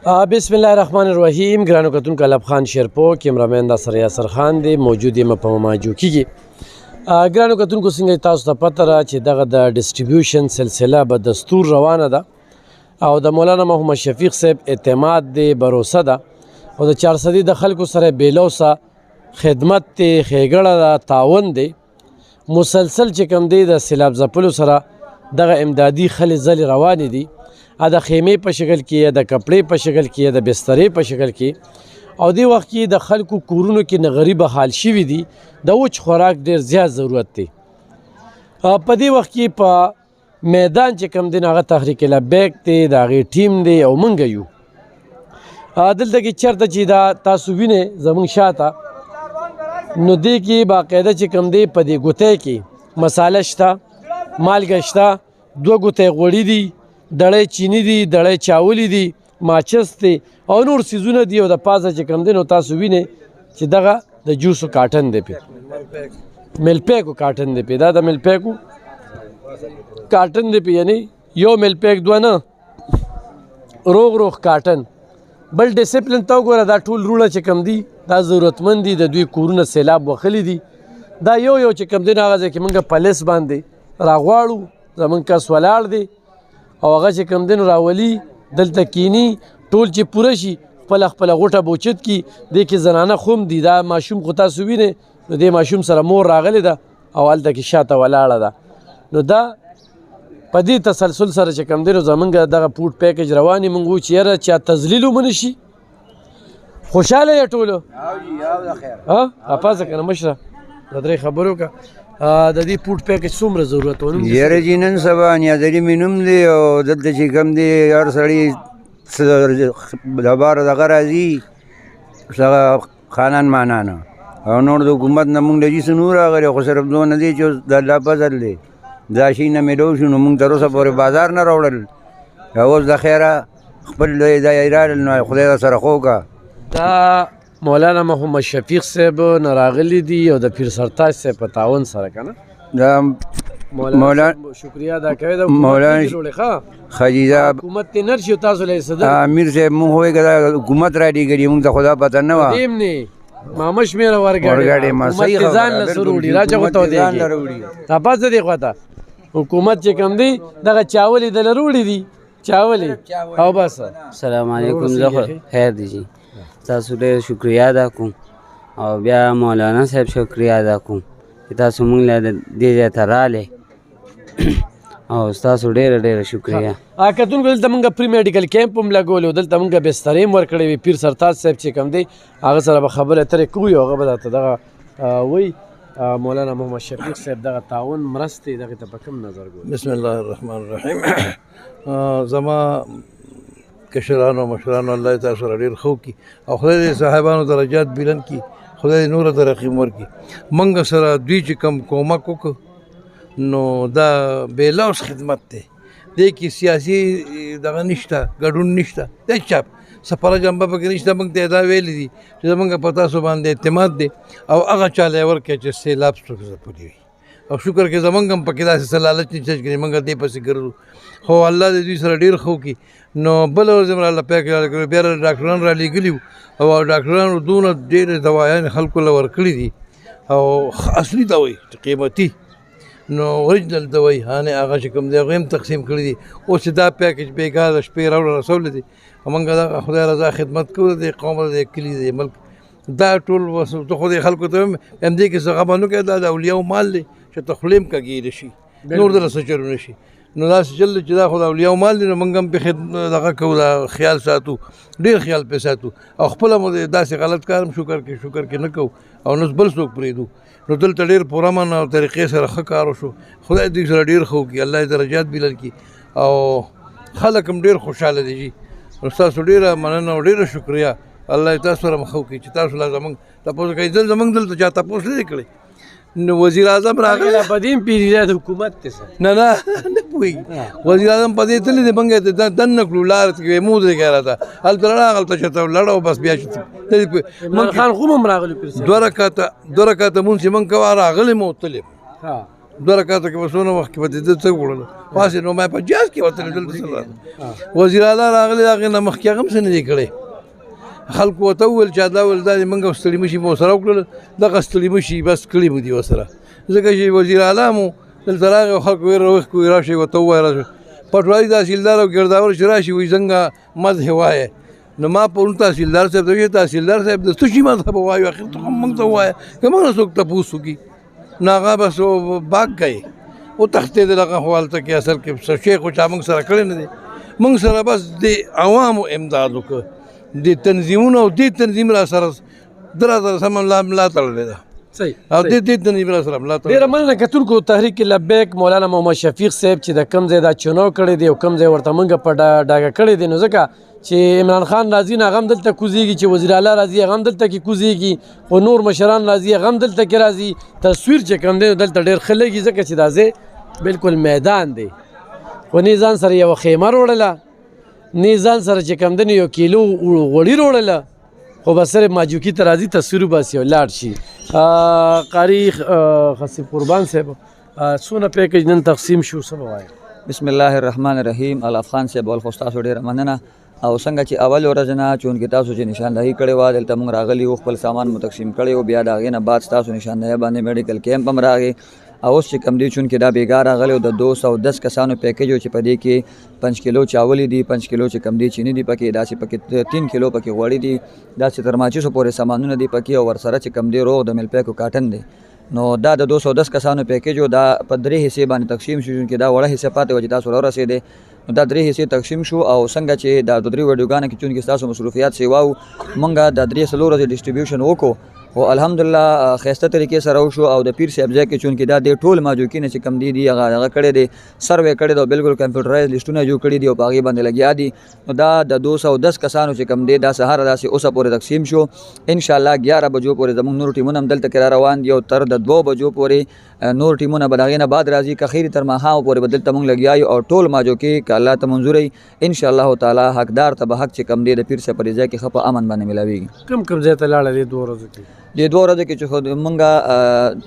بسم الله الرحمن الرحیم. ګرانو کتونکو الب خان شیرپو کیمرامین دا سره یاسر خان دی موجود یم په مماجوکي کې. ګرانو کتونکو څنګه تاسو ته پته را چې دغه د ډسټریبیوشن سلسله به دستور روانه ده او د مولانا محمد شفیق صاحب اعتماد دی، بروسه ده او د 400 د خلکو سره بیلوسه خدمت دی، ښېګړه ده، تعاون دی. مسلسل چې کوم دی د سیلاب ځپلو سره دغه امدادي خلې ځلې روانې دي، د خیمې په شکل کې یا د کپړې په شکل کې یا د بسترې په شکل کې. او دې وخت کې د خلکو کورونو کې نه غریبه حال شوي دي، د وچ خوراک ډېر زیات ضرورت دی. په دې وخت کې په میدان چې کوم دی هغه تحریک لبیک دی، د هغې ټیم دی او موږ یو دلته کې چېرته چې دا تاسو وینئ زموږ شاته، نو دې کې باقاعده چې کوم دی په دې ګوتۍ کې مساله شته، مالګه شته، 2 ګوتۍ غوړي دي، دړی چینی دي، دړی چاولي دي، ماچس دی او نور سیزونه دي. او د پاسه چې کوم دی نو تاسو وینئ چې دغه د جوسو کاټن دی، پې مل پیکو کاټن دی، پې دا د مل پیکو کاټن دی، پې یعنی یو مل پیک 2 نه، روغ کاټن. بل ډسپلن ته وګوره، دا ټول رونه چې کوم دي دا ضرورتمند دي، د دوی کورونه سیلاب وخلي دي. دا یو چې کوم دی نو هغه ځای کې موږ په لیست باندې راغواړو، زموږ کس ولاړ دی او هغه چې کوم دی نو راولي دلته کینی، ټول چې پوره شي خپله غوټه بوچت کی. دې کې زنانه خوم دي، دا ماشوم خو تاسو وینئ، نو دې ماشوم سره مور راغلی ده او هلته کې شاته ولاړه ده. نو دا په دې تسلسل سره چې کوم دی نو زمونږ دغه فوډ پیکج روان یې. مونږ وو چې یاره چا تذلیل ومنه شي. خوشحاله یې ټولو؟ پاسه که نه مشره د درې خبرو که د دې فوډ پیکج څومره ضرورت و؟ یاره جي نن سبا نیازري مې نوم دی او دلته چې کوم دی هر سړي دباره دغه راځي هغه خانان مانانه او نور د حکومت نه مونږ له جیسه نور راغلی، خو صرف دونه دی چې د الله فضل دی. دا شي نه میلو شو نو مونږ تر اوسه پورې بازار نه راوړل. اوس د خیره خپل دا ایرال نو خدای را سره خو کا. دا مولانا محمد شفیق صاحب نه راغلی دي او د پیر سرتاج صاحب په تعاون سره که نه. دا مولانا شکریه ادا کوي د مولانا خدیجه حکومت ته نرشي تاسو له صدر امیر صاحب مونږ وایي که دا حکومت را ډیګري مونږ ته خدا پته نه وه. دیم نه مامش میره ورګړې حکومت ځان له سروړي راځه غوته دی تا پاسه دی خواته حکومت چې کوم دی دغه چاولې د لروړي دي چاولې او بس. السلام علیکم، زه خیر دی جی، تاسو ډېر شکریه ادا کوم او بیا مولانا صاحب شکریه ادا کوم چې تاسو مونږ له دې ځای ته راغلې او ستاسو ډېره شکریه. کتونکو دلته مونږ پری میډیکل کیمپ هم لګولی، دلته مونږ بسترې هم ورکړې وي. پیر سرتاج صاحب چې کوم دی هغه سره به خبرې اترې کوو، هغه به درته دغه وایي مولانا محمد شفیق صاحب دغه تعاون مرستې دغې ته په کوم نظر ګوري؟ بسم الله الرحمن الرحیم. زما کشرانو مشرانو الله تعالی سره ډېر ښه وکړي او خدای دې صاحبانو درجات بلند کړي، خدای دې نوره ترقي ورکړي. موږ سره دوی چې کوم کومک وکړو نو دا بیلوس خدمت دی، دې کې سیاسي دغه نشته، ګډون نشته، د چاپ سفره جنبه پکې نشته. موږ ته دا ویلي دي چې زموږ په تاسو باندې اعتماد دی او هغه چاله یې ورکړئ چې سیلاب ځپلي وي. او شکر کې زمونږ هم پکې داسې څه لالچ نه چې موږ دې پسې ګرځو، خو الله دې دوی سره ډېر ښه وکړي. نو بله ورځ هم الله پاک کړو بیا ډاکټران را لېږلي وو او ډاکټرانو دونه ډېرې دوایانې خلکو له ورکړي دي او اصلي دوایي قیمتي نو اوریجنل دوایي هغه چې کوم دی هغه هم تقسیم کړي دي. اوس چې دا پیکج بېګا د شپې راوړه رسولی دي، موږ دا خدای رضا خدمت کوو د قوم د کلي د ملک دا ټول ته خو دې خلکو ته هم همدې کې څه غمه نه کوي. دا د اولیاو مال دی چې ته خولې هم کږېږي شي، نور دله څه چلو نه شي. نو داسې چل دی چې دا خو د اولیاو مال دی، نو موږ هم پې دغه کوو، دا خیال ساتو، ډېر خیال پې ساتو او خپله مو داسې غلط کار هم شکر کې نه کوو او نه بل څوک پرېږدو. نو دلته ډېر پرامن او طریقې سره ښه کار وشو، خدای دوی سره ډېر ښه وکړي، الله یې درجات بلند کړي او خلک هم ډېر خوشحاله دي جي. نو ستاسو ډېره مننه او ډېره شکریه، الله یې تاسو سره مخ وکړي چې تاسو لا زموږ تپوس کوئ. زموږ دلته چا تپوس نه دی کړی. نو وزیر اعظم راغلی په دې هم پوهېږي د حکومت دی نه پوهېږي. وزیر اعظم په دې تللی دی، موږ یې دننه کړو لاره کې مو دی راته هلته لړه هغلته چېرته لړه او بس بیا عمران خان خوم هم راغلی. 2 رکعته مونځ چې موږ کوه راغلی مو تللی دوه رکعاته کې به څونه وخت کې به د ده څه وکړل پاسېدو ما په جهاز کې وتلی دلته څه راغله وزیر اعلی راغلی هغې نه مخکې هغه هم څه نه دی کړی خلکو ورته وویل چې دا ویل دا دې موږ ستړي مشي مو سره وکړل دغه ستړي مشي بس کړي مو دي ورسره ځکه چې وزیر اعلی مو دلته راغی او خلکو ویل روښ کوی راشئ ورته ووایه پټوالي تحصیلدار او ګرداور چې راشي وایي څنګه مذهب وایه نو ما پرون تحصیلدار صاحب ته ویل تحصیلدار صاحب د څه شي مذهب وایو اخر ته موږ ته ووایه که موږ نه څوک تپوس وکړي نو هغه بس باغ گئے وتښتېدل هغه خو هلته کې اصل کې څه شی خو چا موږ سره کړی نه دی موږ سره بس د عوامو امداد وکړه د تنظیمونو او دې تنظیم را سره درا سره ملا تړلې ده صحیح او دې تنظیم را سره ملا تړلې ډېره مننه کتونکو تحریک لبیک مولانا محمد شفیق صاحب چې د کم ځای دا چناو کړی دی او کم ځای ورته موږ په ډاګه کړی دی نو ځکه چې عمران خان راځي نو هغه هم دلته کوزېږي چې وزیر اعلی راځي هغه هم دلته کې کوزېږي خو نور مشران راځي هغه هم دلته کې راځي تصویر چې کوم دی دلته ډېر ښه لګي ځکه چې دا ځای بالکل میدان دی خو نه ځان سره یوه خیمه روړله نه ځان سره چې کوم دی یو کیلو غوړي روړله خو به صرف ماجوکي ته راځي تصویر وباسي او لاړ شي قاري خصیب قربان صاحب څونه پیکج نن تقسیم شو څه به وایي بسم الله الرحمن الرحیم الف خان صاحب ول خو تاسو ډېره مننه او څنګه چې اول ورځ نه چونکې تاسو چې نشاندهي کړې وه دلته موږ راغلي وو خپل سامان مو تقسیم کړی و بیا د هغې نه بعد ستاسو نشاندهۍ باندې میډیکل کیمپ هم راغی او اوس چې کوم دی چونکې دا بېګا راغلی و د 210 کسانو پیکیج و چې په دې کې 5 کیلو چاولې دي 5 کیلو چې کوم دی چینی دي پکې داسې پکې 3 کیلو پکې غوړي دي داسې تر ماچیسو پورې سامانونه دي پکې او ورسره چې کوم دی روغ د مل پیکو کاټن دی نو دا د 210 کسانو پیکیج و دا په 3 حصې باندې تقسیم شو چونکې دا وړه حصه پاتې وه چې تاسو راورسېدې نو دا 3 حصې تقسیم شو او څنګه چې دا 2-3 ویډیوګانو کې چونکې ستاسو مصروفیات سیوا وو موږ د 3-4 ورځې ډسټریبیوشن وکړو او الحمدلله ښایسته طریقې سره وشو او د پیر صاحب ځای کې چونکې دا د ټول ماجوکي نه چې کم دي هغه کړی دی سروې کړی دی او بالکل کمپیوټرایز لیسټونه جوړ کړي دي او په هغې باندې لګیا دي نو دا د 210 کسانو چې کم دی دا سهار داسې اوسه پورې تقسیم شو انشاءالله 11 بجو پورې زموږ نور ټیمونه هم دلته کې را روان دي او تر د 2 بجو پورې نور ټیمونه به د هغې نه بعد راځي که خیري تر ماښامه پورې به دلته موږ لګیا یو او ټول ماجوکي که الله ته منظور وي انشاءالله تعالی حقدار ته به حق چې کم دی د پیر صاحب په ځای کې ښه په امن باندې ملاویږي کم ځای ته لاړه دې 2 ورځو کې دې 2 ورځو کې چې خو مونږ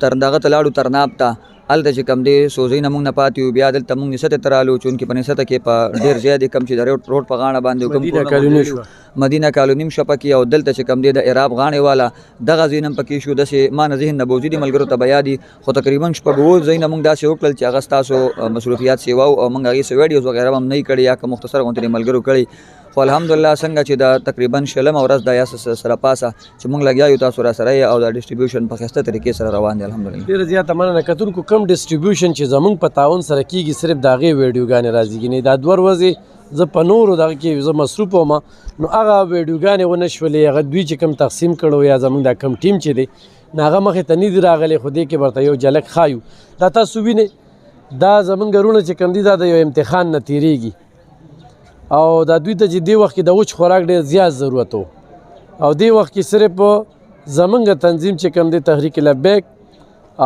تر دغه ته لاړو ترناب ته هلته چې کوم دی سوزۍ نه مونږ نه پاتې وو بیا دلته مونږ نسته ته رالو چونکې په نسته کې په ډېر زیات کم چې د روډ په غاړه باندې مدینه کالوني هم شوه پکې او دلته چې کوم دی د عراب غاړې والا دغه ځای هم پکې شو داسې ما نه ذهن نه بوځي دي ملګرو ته به یاد دي خو تقریبا شپږ اووه ځایونه مونږ داسې وکړل چې هغه ستاسو مصروفیات سیوا او مونږ هغې څه ویډیوز وغیره هم نه کړي یا که مختصر غوندې ملګرو کړي خو الحمدلله څنګه چې دا تقریبا شلمه ورځ دا یا سره پاسه چې مونږ لګیا یو تاسو را سره او دا ډسټریبیوشن په ښایسته طریقې سره روان دی الحمدلله ډېره زیاته مننه کتونکو کم ډسټریبیوشن چې زموږ په تعاون سره کېږي صرف د هغې ویډیوګانې راځي ګینې دا 2 ورځې زه په نورو دغه کې زه مصروف وم نو هغه ویډیوګانې ونه شولې هغه دوی چې کوم تقسیم کړو یا زموږ دا کم ټیم چې دی نو هغه مخې ته نه دي راغلی خو دې کې ورته یو جلک ښایو دا تاسو وینئ دا زموږ ګرونه چې کوم دي دا د یو امتحان نه تېرېږي او دا دوی ته چې دې وخت کې د وچ خوراک ډېر زیات ضرورت و او دې وخت کې صرف زموږ تنظیم چې کوم دی تحریک لبیک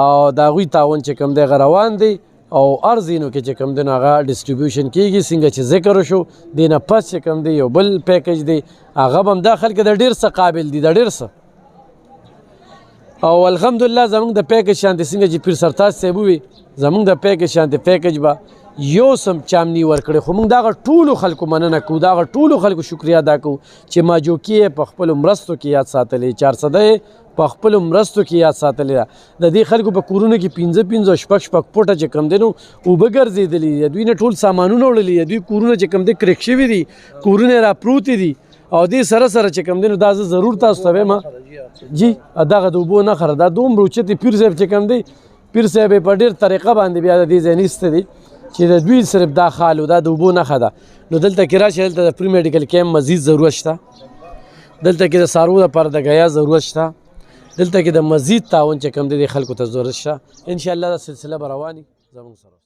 او د هغوی تعاون چې کوم دی هغه روان دی او هر ځینو کې چې کوم دی نو هغه ډسټریبیوشن کېږي څنګه چې ذکر وشو دې نه پس چې کوم دی یو بل پیکج دی هغه به هم دا خلک د ډېر څه قابل دي د ډېر څه او الحمدلله زموږ د پیکج شانتې څنګه چې پیر سرتاج صاحب ووي زموږ د پیکج شانتې پیکج به یو سم چامني ورکړي خو موږ دغه ټولو خلکو مننه کوو دغه ټولو خلکو شکریا ادا کوو چې ماجوکي یې په خپلو مرستو کې یاد ساتلی 400 یې په خپلو مرستو کې یاد ساتلی ده د دې خلکو په کورونو کې 5 او 6 فوټه چې کم دی نو اوبه ګرځېدلي دي دوی نه ټول سامانونه وړلي دوی کورونه چې کم دی کرک شوي دي کورونه را پروتې دي او دې سره سره چې کم دی نو دا زه ضرور تاسو ته وایم جی دغه د اوبو نښه ده دا دومره اوچتې پیر صاحب چې کم دی پیر صاحب یې په ډېر طریقه باندې بیا د دې ځای نیسته دی چې د دوی صرف دا خال و دا د اوبو نښه ده نو دلته کې راشي دلته د پری میډیکل کیمپ مزید ضرورت شته دلته کې د څاروو لپاره د غیا ضرورت شته دلته کې د مزید تعاون چې کوم دی د خلکو ته ضرورت شته انشاءالله دا سلسله به رواني زموږ سره